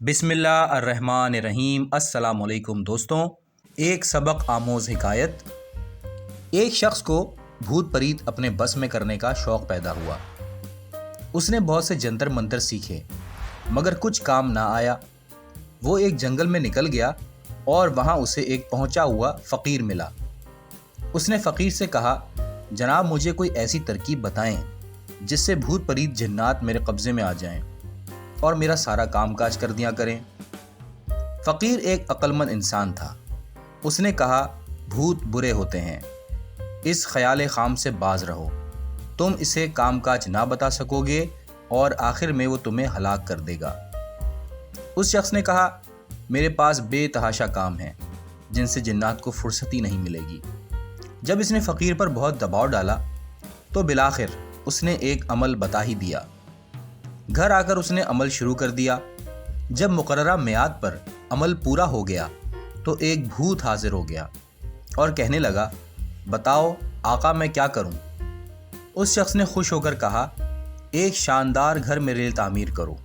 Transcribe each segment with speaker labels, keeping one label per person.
Speaker 1: بسم اللہ الرحمن الرحیم۔ السلام علیکم دوستوں، ایک سبق آموز حکایت۔ ایک شخص کو بھوت پریت اپنے بس میں کرنے کا شوق پیدا ہوا۔ اس نے بہت سے جنتر منتر سیکھے مگر کچھ کام نہ آیا۔ وہ ایک جنگل میں نکل گیا اور وہاں اسے ایک پہنچا ہوا فقیر ملا۔ اس نے فقیر سے کہا، جناب مجھے کوئی ایسی ترکیب بتائیں جس سے بھوت پریت جنات میرے قبضے میں آ جائیں اور میرا سارا کام کاج کر دیا کریں۔ فقیر ایک عقل مند انسان تھا۔ اس نے کہا، بھوت برے ہوتے ہیں، اس خیال خام سے باز رہو۔ تم اسے کام کاج نہ بتا سکو گے اور آخر میں وہ تمہیں ہلاک کر دے گا۔ اس شخص نے کہا، میرے پاس بے تحاشا کام ہیں جن سے جنات کو فرصتی نہیں ملے گی۔ جب اس نے فقیر پر بہت دباؤ ڈالا تو بالآخر اس نے ایک عمل بتا ہی دیا۔ گھر آ کر اس نے عمل شروع کر دیا۔ جب مقررہ میعاد پر عمل پورا ہو گیا تو ایک بھوت حاضر ہو گیا اور کہنے لگا، بتاؤ آقا میں کیا کروں؟ اس شخص نے خوش ہو کر کہا، ایک شاندار گھر میرے لیے تعمیر کرو۔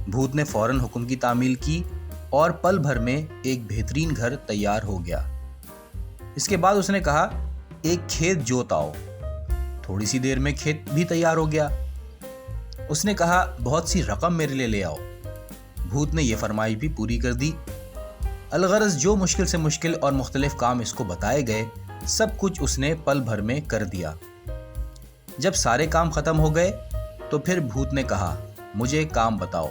Speaker 1: بھوت نے فوراً حکم کی تعمیل کی اور پل بھر میں ایک بہترین گھر تیار ہو گیا۔ اس کے بعد اس نے کہا، ایک کھیت جوت آؤ۔ تھوڑی سی دیر میں کھیت بھی تیار ہو گیا۔ اس نے کہا، بہت سی رقم میرے لیے لے آؤ۔ بھوت نے یہ فرمائش بھی پوری کر دی۔ الغرض جو مشکل سے مشکل اور مختلف کام اس کو بتائے گئے سب کچھ اس نے پل بھر میں کر دیا۔ جب سارے کام ختم ہو گئے تو پھر بھوت نے کہا، مجھے ایک کام بتاؤ۔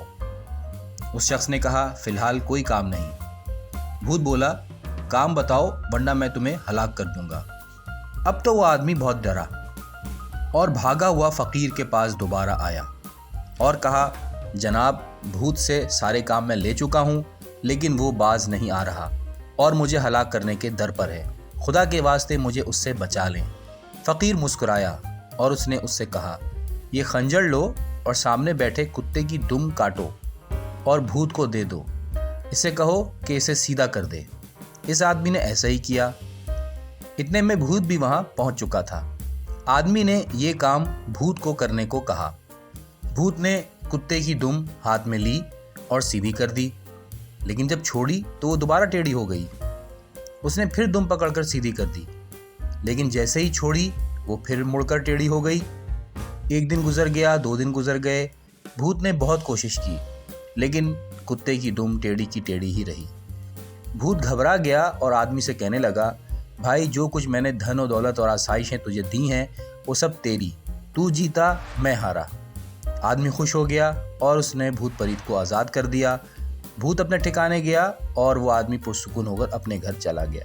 Speaker 1: اس شخص نے کہا، فی الحال کوئی کام نہیں۔ بھوت بولا، کام بتاؤ ورنہ میں تمہیں ہلاک کر دوں گا۔ اب تو وہ آدمی بہت ڈرا اور بھاگا ہوا فقیر کے پاس دوبارہ آیا اور کہا، جناب بھوت سے سارے کام میں لے چکا ہوں لیکن وہ باز نہیں آ رہا اور مجھے ہلاک کرنے کے در پر ہے، خدا کے واسطے مجھے اس سے بچا لیں۔ فقیر مسکرایا اور اس نے اس سے کہا، یہ خنجر لو اور سامنے بیٹھے کتے کی دم کاٹو اور بھوت کو دے دو۔ اسے کہو کہ اسے سیدھا کر دے۔ اس آدمی نے ایسا ہی کیا۔ اتنے میں بھوت بھی وہاں پہنچ چکا تھا۔ آدمی نے یہ کام بھوت کو کرنے کو کہا۔ بھوت نے کتے کی دم ہاتھ میں لی اور سیدھی کر دی، لیکن جب چھوڑی تو وہ دوبارہ ٹیڑھی ہو گئی۔ اس نے پھر دم پکڑ کر سیدھی کر دی، لیکن جیسے ہی چھوڑی وہ پھر مڑ کر ٹیڑھی ہو گئی۔ ایک دن گزر گیا، 2 دن گزر گئے۔ بھوت نے بہت کوشش کی لیکن کتے کی دم ٹیڑھی کی ٹیڑھی ہی رہی۔ بھوت گھبرا گیا اور آدمی سے کہنے لگا، بھائی جو کچھ میں نے دھن و دولت اور آسائشیں تجھے دی ہیں وہ سب تیری، تو جیتا میں ہارا۔ آدمی خوش ہو گیا اور اس نے بھوت پریت کو آزاد کر دیا۔ بھوت اپنے ٹھکانے گیا اور وہ آدمی پرسکون ہو کر اپنے گھر چلا گیا۔